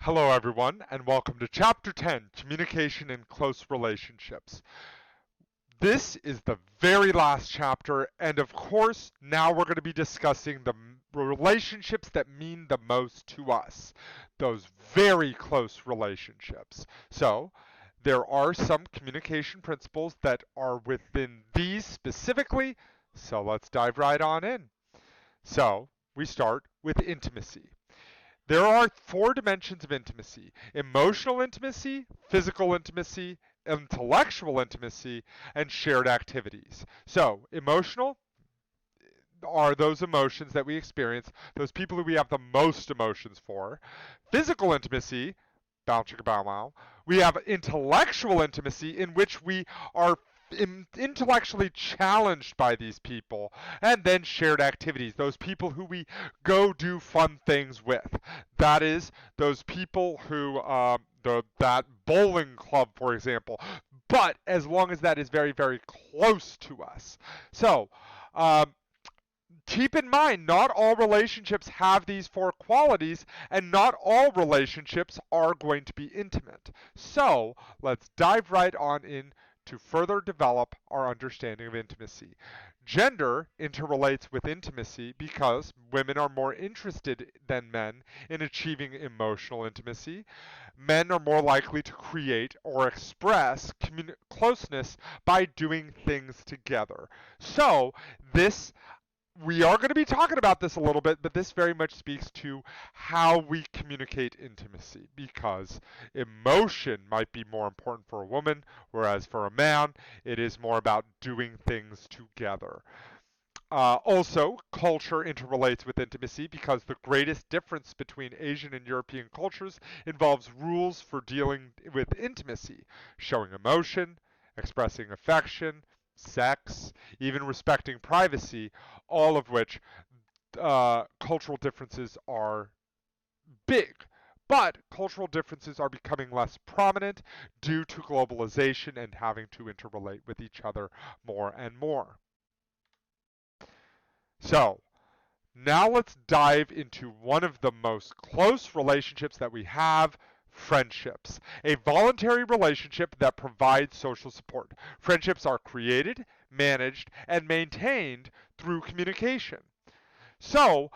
Hello, everyone, and welcome to Chapter 10, Communication in Close Relationships. This is the very last chapter, and of course, now we're going to be discussing the relationships that mean the most to us, those very close relationships. So, there are some communication principles that are within these specifically, so let's dive right on in. So, we start with intimacy. There are four dimensions of intimacy: emotional intimacy, physical intimacy, intellectual intimacy, and shared activities. So, emotional are those emotions that we experience, those people who we have the most emotions for. Physical intimacy, bow chicka bow wow. We have intellectual intimacy in which we are intellectually challenged by these people, and then shared activities, those people who we go do fun things with. That is, those people who that bowling club, for example. But as long as that is very, very close to us. So, um, keep in mind, not all relationships have these four qualities, and not all relationships are going to be intimate. So, let's dive right on in to further develop our understanding of intimacy. Gender interrelates with intimacy because women are more interested than men in achieving emotional intimacy. Men are more likely to create or express closeness by doing things together. So, this we are going to be talking about this a little bit, but this very much speaks to how we communicate intimacy because emotion might be more important for a woman, whereas for a man, it is more about doing things together. Also, culture interrelates with intimacy because the greatest difference between Asian and European cultures involves rules for dealing with intimacy, showing emotion, expressing affection, sex, even respecting privacy, all of which cultural differences are big. But cultural differences are becoming less prominent due to globalization and having to interrelate with each other more and more. So, now let's dive into one of the most close relationships that we have: friendships. A voluntary relationship that provides social support. Friendships are created, managed, and maintained through communication. So,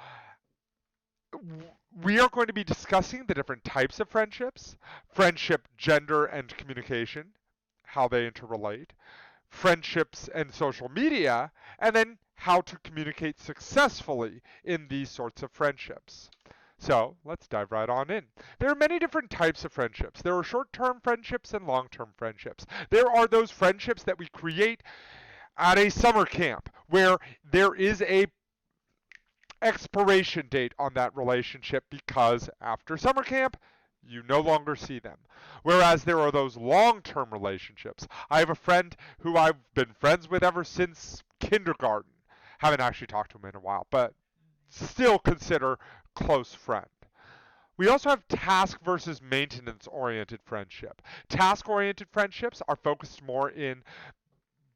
we are going to be discussing the different types of friendships, friendship, gender, and communication, how they interrelate, friendships and social media, and then how to communicate successfully in these sorts of friendships. So let's dive right on in. There are many different types of friendships. There are short-term friendships and long-term friendships. There are those friendships that we create at a summer camp where there is a expiration date on that relationship because after summer camp, you no longer see them. Whereas there are those long term relationships. I have a friend who I've been friends with ever since kindergarten. Haven't actually talked to him in a while, but still consider close friend. We also have task versus maintenance oriented friendship. Task oriented friendships are focused more in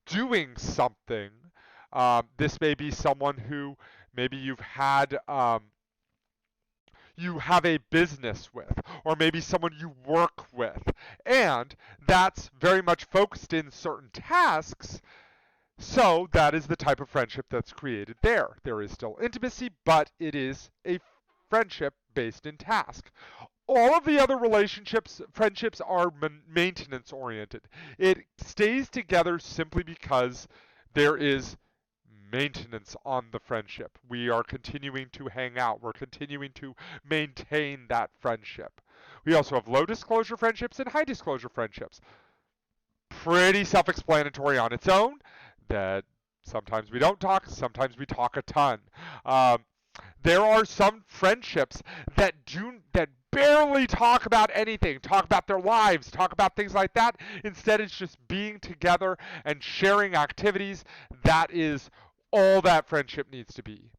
doing something. This may be someone who maybe you have a business with, or maybe someone you work with, and that's very much focused in certain tasks. So that is the type of friendship that's created there. There is still intimacy, but it is a friendship based in task. All of the other relationships, friendships are maintenance oriented. It stays together simply because there is maintenance on the friendship. We are continuing to hang out. We're continuing to maintain that friendship. We also have low disclosure friendships and high disclosure friendships. Pretty self explanatory on its own that sometimes we don't talk, sometimes we talk a ton. Um, there are some friendships that barely talk about anything, talk about their lives, talk about things like that. Instead, it's just being together and sharing activities. That is all that friendship needs to be.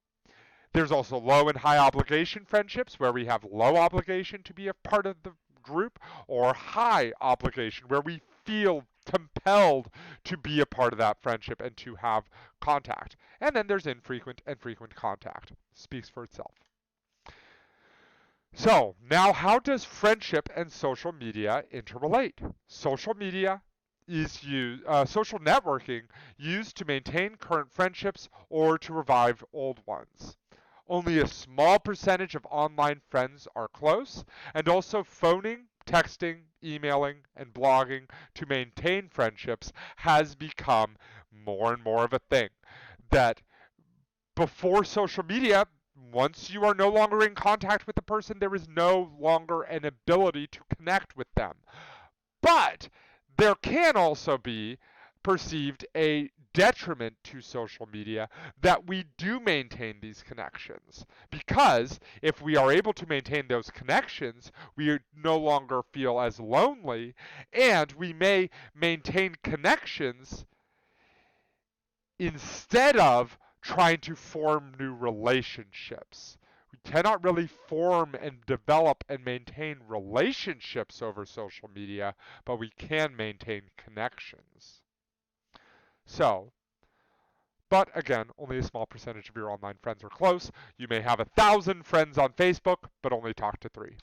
There's also low and high obligation friendships where we have low obligation to be a part of the group, or high obligation where we feel compelled to be a part of that friendship and to have contact. And then there's infrequent and frequent contact. Speaks for itself. So now how does friendship and social media interrelate? Social networking used to maintain current friendships or to revive old ones. Only a small percentage of online friends are close, and also phoning, texting, emailing, and blogging to maintain friendships has become more and more of a thing. That before social media, once you are no longer in contact with the person, there is no longer an ability to connect with them. But there can also be perceived a detriment to social media that we do maintain these connections. Because if we are able to maintain those connections, we no longer feel as lonely, and we may maintain connections instead of trying to form new relationships. We cannot really form and develop and maintain relationships over social media, but we can maintain connections. So, but again, only a small percentage of your online friends are close. You may have 1,000 friends on Facebook, but only talk to 3.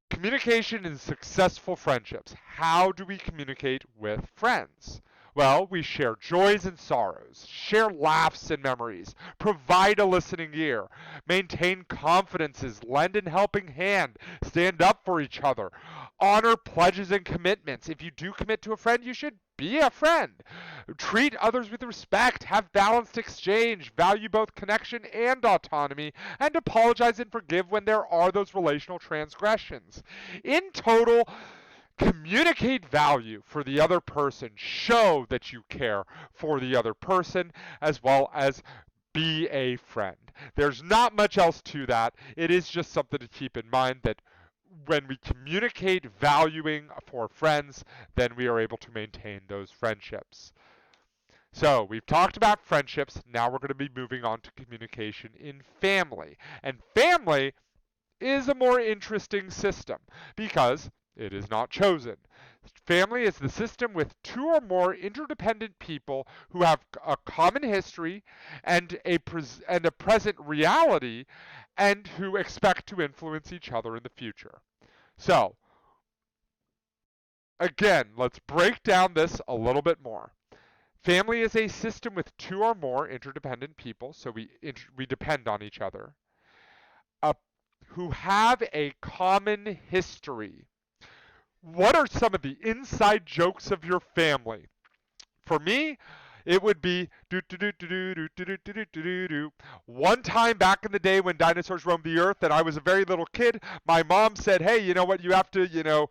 Communication in successful friendships. How do we communicate with friends? Well, we share joys and sorrows, share laughs and memories, provide a listening ear, maintain confidences, lend a helping hand, stand up for each other, honor pledges and commitments. If you do commit to a friend, you should be a friend. Treat others with respect, have balanced exchange, value both connection and autonomy, and apologize and forgive when there are those relational transgressions. In total, communicate value for the other person, show that you care for the other person, as well as be a friend. There's not much else to that. It is just something to keep in mind that when we communicate valuing for friends, then we are able to maintain those friendships. So we've talked about friendships. Now we're going to be moving on to communication in family. And family is a more interesting system because it is not chosen. Family is the system with 2 or more interdependent people who have a common history and a present reality and who expect to influence each other in the future. So, again, let's break down this a little bit more. Family is a system with 2 or more interdependent people, so we depend on each other, uh, who have a common history. What are some of the inside jokes of your family? For me, it would be do do do do do do do do do do do. One time back in the day when dinosaurs roamed the earth and I was a very little kid, my mom said, "Hey, you know what? You have to,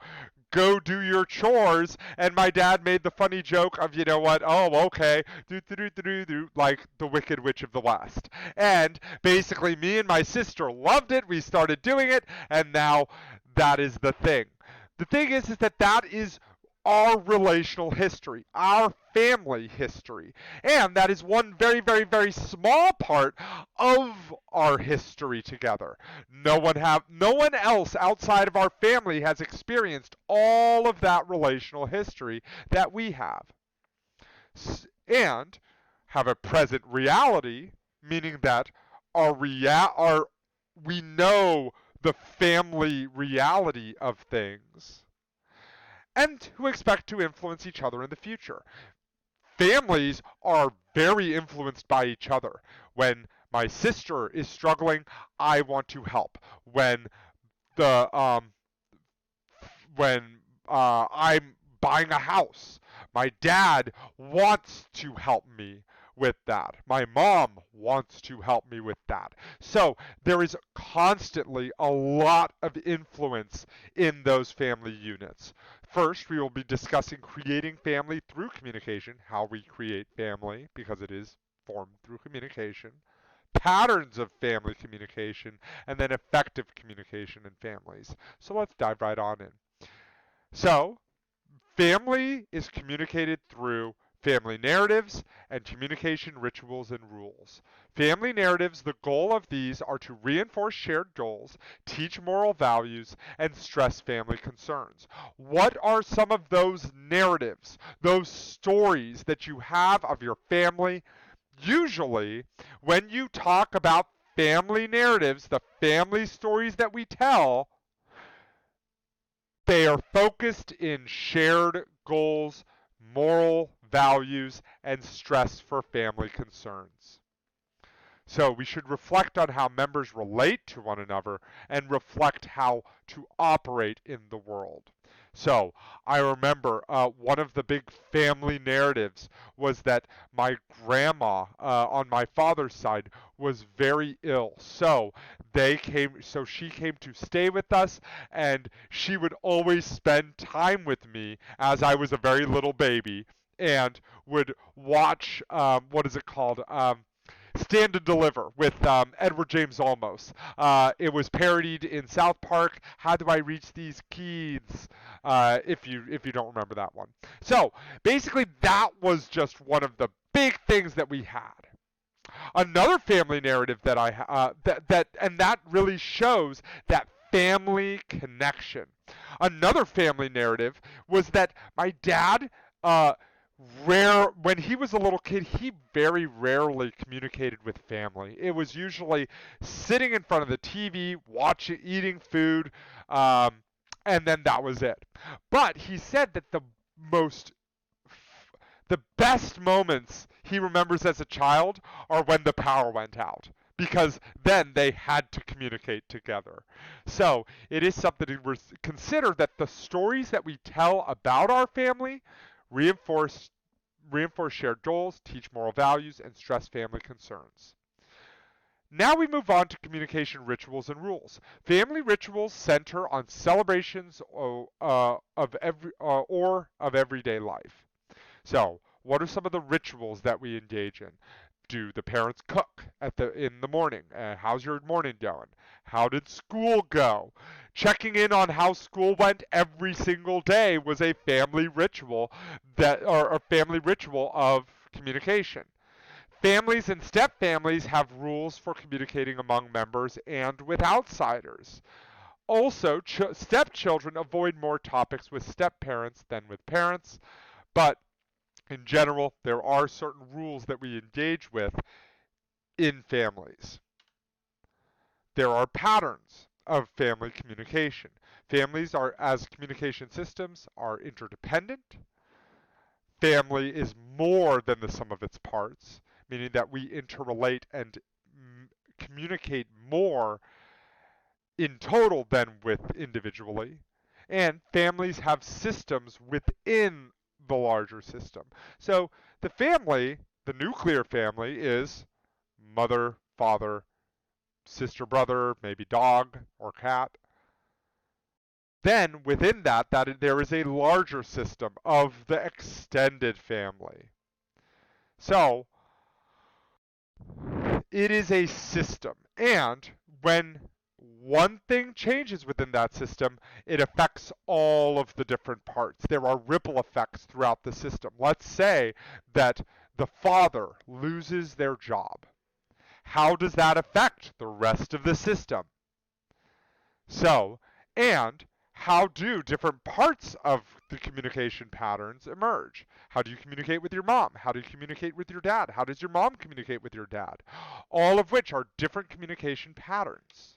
go do your chores." And my dad made the funny joke of, "You know what? Oh, okay, do do do do do do," like the Wicked Witch of the West. And basically, me and my sister loved it. We started doing it, and now that is the thing. The thing is that is our relational history, our family history. And that is one very, very, very small part of our history together. No one else outside of our family has experienced all of that relational history that we have. And have a present reality, meaning that we know the family reality of things and who expect to influence each other in the future. Families are very influenced by each other. When my sister is struggling, I want to help. The when I'm buying a house, my dad wants to help me with that. My mom wants to help me with that. So there is constantly a lot of influence in those family units. First, we will be discussing creating family through communication, how we create family, because it is formed through communication, patterns of family communication, and then effective communication in families. So let's dive right on in. So, family is communicated through family narratives and communication rituals and rules. Family narratives, the goal of these are to reinforce shared goals, teach moral values, and stress family concerns. What are some of those narratives, those stories that you have of your family? Usually, when you talk about family narratives, the family stories that we tell, they are focused in shared goals, moral values, and stress for family concerns. So we should reflect on how members relate to one another and reflect how to operate in the world. So I remember one of the big family narratives was that my grandma on my father's side was very ill. So she came to stay with us, and she would always spend time with me as I was a very little baby, and would watch what is it called? Stand and Deliver with Edward James Olmos. It was parodied in South Park. How do I reach these kids? If you don't remember that one. So basically, that was just one of the big things that we had. Another family narrative that that really shows that family connection. Another family narrative was that my dad when he was a little kid, he very rarely communicated with family. It was usually sitting in front of the TV, watching, eating food, um, and then that was it. But he said that most the best moments he remembers as a child are when the power went out, because then they had to communicate together. So it is something to consider, that the stories that we tell about our family reinforce shared goals, teach moral values, and stress family concerns. Now we move on to communication rituals and rules. Family rituals center on celebrations of everyday life. So, what are some of the rituals that we engage in? Do the parents cook in the morning? How's your morning going? How did school go? Checking in on how school went every single day was a family ritual or a family ritual of communication. Families and step families have rules for communicating among members and with outsiders. Also, stepchildren avoid more topics with step parents than with parents, but in general, there are certain rules that we engage with in families. There are patterns of family communication. Families are, as communication systems, are interdependent. Family is more than the sum of its parts, meaning that we interrelate and communicate more in total than with individually. And families have systems within the larger system. So the family, the nuclear family, is mother, father, sister, brother, maybe dog or cat. Then within that there is a larger system of the extended family. So it is a system, and when one thing changes within that system, it affects all of the different parts. There are ripple effects throughout the system. Let's say that the father loses their job. How does that affect the rest of the system? So, and how do different parts of the communication patterns emerge? How do you communicate with your mom? How do you communicate with your dad? How does your mom communicate with your dad? All of which are different communication patterns.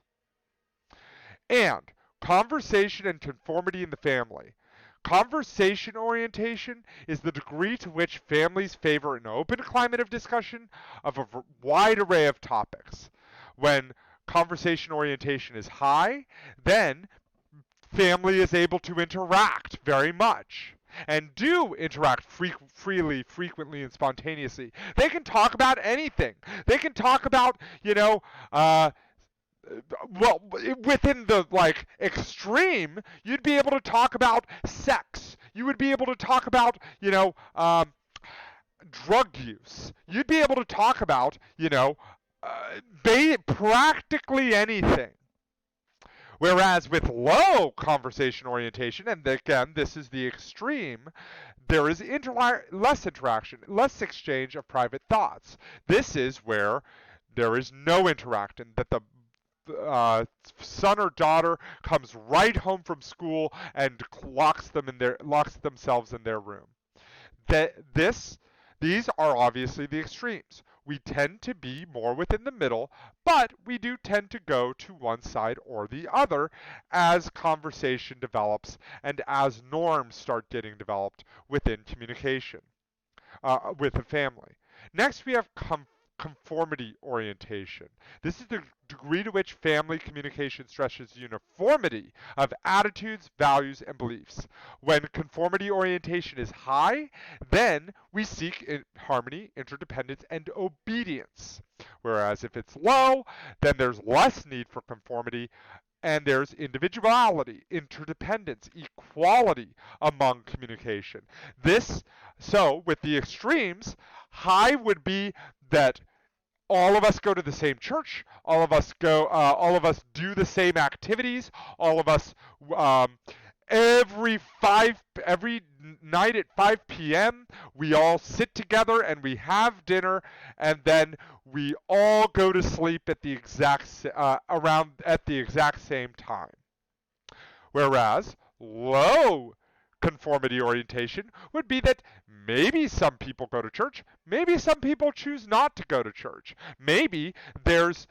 And conversation and conformity in the family. Conversation orientation is the degree to which families favor an open climate of discussion of a wide array of topics. When conversation orientation is high, then family is able to interact very much and do interact freely, frequently, and spontaneously. They can talk about anything. They can talk about, well, within the extreme, you'd be able to talk about sex. You would be able to talk about, drug use. You'd be able to talk about, practically anything. Whereas with low conversation orientation, and again, this is the extreme, there is less interaction, less exchange of private thoughts. This is where there is no interaction, that the son or daughter comes right home from school and locks themselves in their room. These are obviously the extremes. we tend to be more within the middle, but we do tend to go to one side or the other as conversation develops and as norms start getting developed within communication with a family. Next, we have conformity orientation. This is the degree to which family communication stresses uniformity of attitudes, values, and beliefs. When conformity orientation is high, then we seek harmony, interdependence, and obedience. Whereas if it's low, then there's less need for conformity and there's individuality, interdependence, equality among communication. This, so with the extremes, high would be that all of us go to the same church, all of us do the same activities, all of us um, every night at 5 p.m. we all sit together and we have dinner, and then we all go to sleep at the exact same time. Whereas low conformity orientation would be that maybe some people go to church, maybe some people choose not to go to church. Maybe there's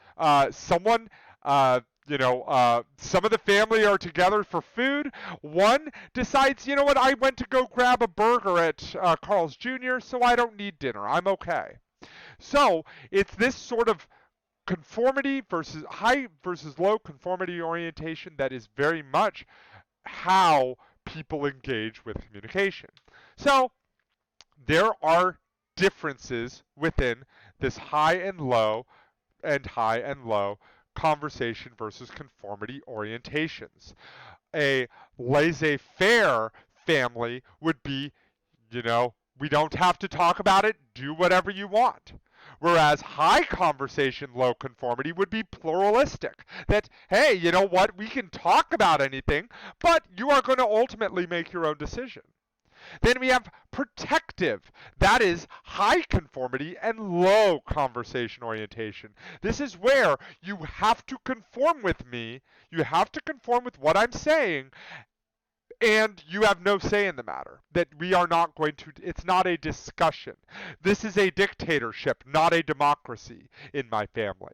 someone, some of the family are together for food. One decides, you know what, I went to go grab a burger at Carl's Jr., so I don't need dinner. I'm okay. So it's this sort of conformity versus high versus low conformity orientation that is very much how people engage with communication. So there are differences within this high and low conversation versus conformity orientations. A laissez-faire family would be, we don't have to talk about it, do whatever you want. Whereas high conversation, low conformity would be pluralistic. That, hey, you know what, we can talk about anything, but you are going to ultimately make your own decision. Then we have protective. That is high conformity and low conversation orientation. This is where you have to conform with me, you have to conform with what I'm saying, and you have no say in the matter. That we are not going to, it's not a discussion. This is a dictatorship, not a democracy in my family.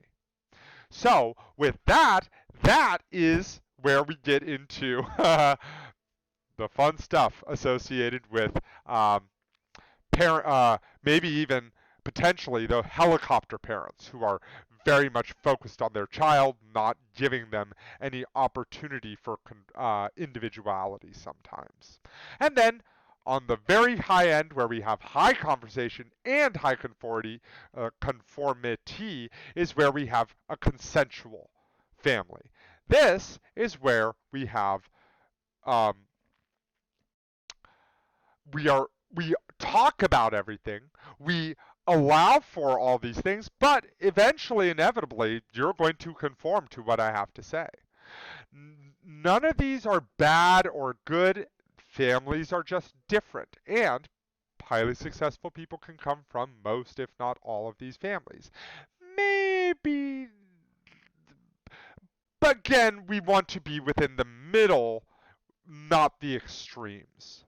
So, with that, that is where we get into the fun stuff associated with maybe even potentially the helicopter parents who are very much focused on their child, not giving them any opportunity for individuality sometimes. And then on the very high end, where we have high conversation and high conformity, is where we have a consensual family. This is where we have um, we talk about everything, we allow for all these things, but eventually, inevitably, you're going to conform to what I have to say. None of these are bad or good. Families are just different, and highly successful people can come from most, if not all, of these families. Maybe, but again, we want to be within the middle, not the extremes.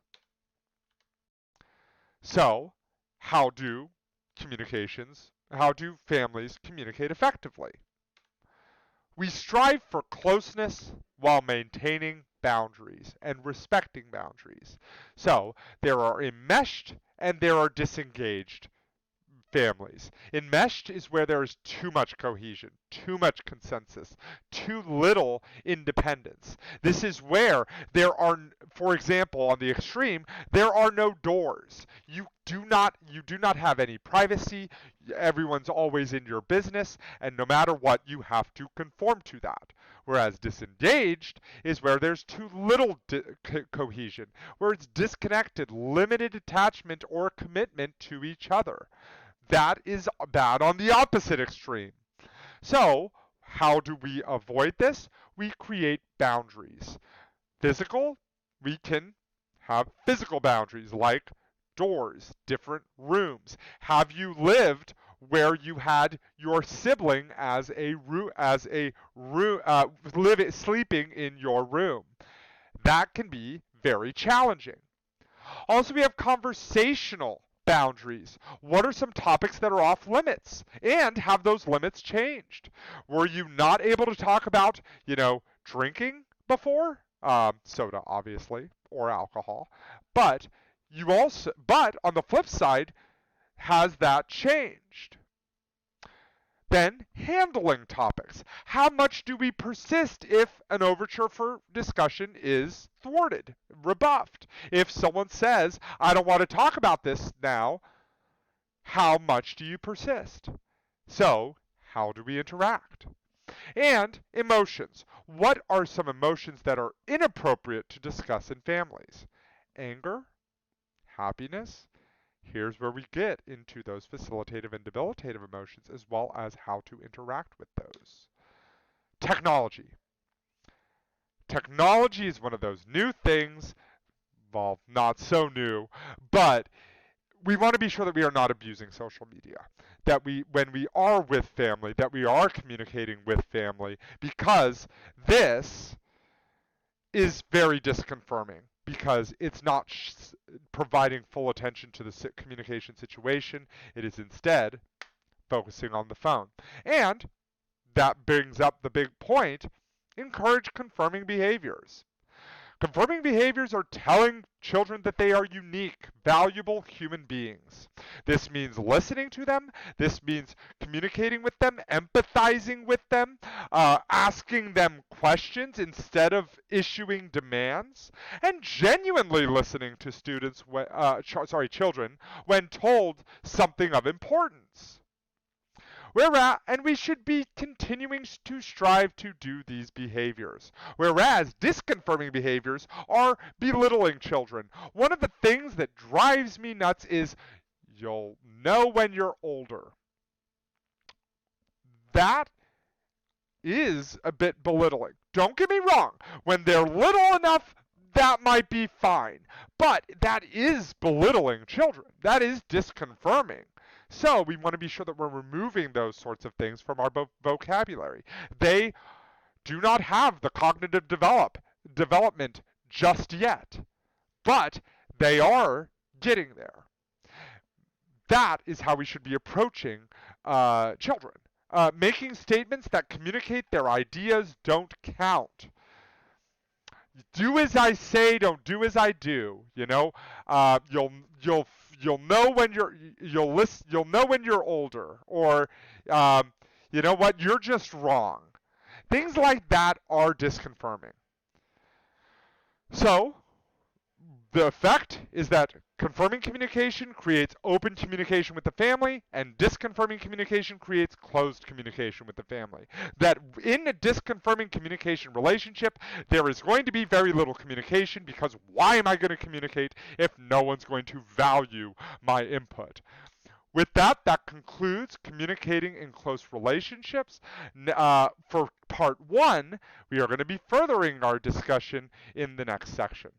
So, how do how do families communicate effectively? We strive for closeness while maintaining boundaries and respecting boundaries. So, there are enmeshed and there are disengaged families. Enmeshed is where there is too much cohesion, too much consensus, too little independence. This is where there are, for example, on the extreme, there are no doors. You do not have any privacy. Everyone's always in your business, and no matter what, you have to conform to that. Whereas disengaged is where there's too little cohesion, where it's disconnected, limited attachment or commitment to each other. That is bad on the opposite extreme. So, how do we avoid this? We create boundaries. Physical, we can have physical boundaries like doors, different rooms. Have you lived where you had your sibling sleeping in your room? That can be very challenging. Also, we have conversational boundaries? What are some topics that are off limits? And have those limits changed? Were you not able to talk about, drinking before? Soda, obviously, or alcohol. But but on the flip side, has that changed? Then, handling topics. How much do we persist if an overture for discussion is thwarted, rebuffed? If someone says, I don't want to talk about this now, how much do you persist? So, how do we interact? And emotions. What are some emotions that are inappropriate to discuss in families? Anger, happiness. Here's where we get into those facilitative and debilitative emotions as well as how to interact with those. Technology. Technology is one of those new things, well, not so new, but we want to be sure that we are not abusing social media. That when we are with family, that we are communicating with family, because this is very disconfirming because it's not providing full attention to the communication situation. It is instead focusing on the phone. And that brings up the big point, encourage confirming behaviors. Confirming behaviors are telling children that they are unique, valuable human beings. This means listening to them. This means communicating with them, empathizing with them, asking them questions instead of issuing demands, and genuinely listening to children when told something of importance. And we should be continuing to strive to do these behaviors. Whereas disconfirming behaviors are belittling children. One of the things that drives me nuts is you'll know when you're older. That is a bit belittling. Don't get me wrong. When they're little enough, that might be fine. But that is belittling children. That is disconfirming. So we want to be sure that we're removing those sorts of things from our vocabulary. They do not have the cognitive development just yet, but they are getting there. That is how we should be approaching children. Making statements that communicate their ideas don't count. Do as I say, don't do as I do. You'll know when you'll know when you're older, or you know what, you're just wrong. Things like that are disconfirming. So the effect is that confirming communication creates open communication with the family, and disconfirming communication creates closed communication with the family. That in a disconfirming communication relationship, there is going to be very little communication, because why am I going to communicate if no one's going to value my input? With that, that concludes communicating in close relationships. For part 1, we are going to be furthering our discussion in the next section.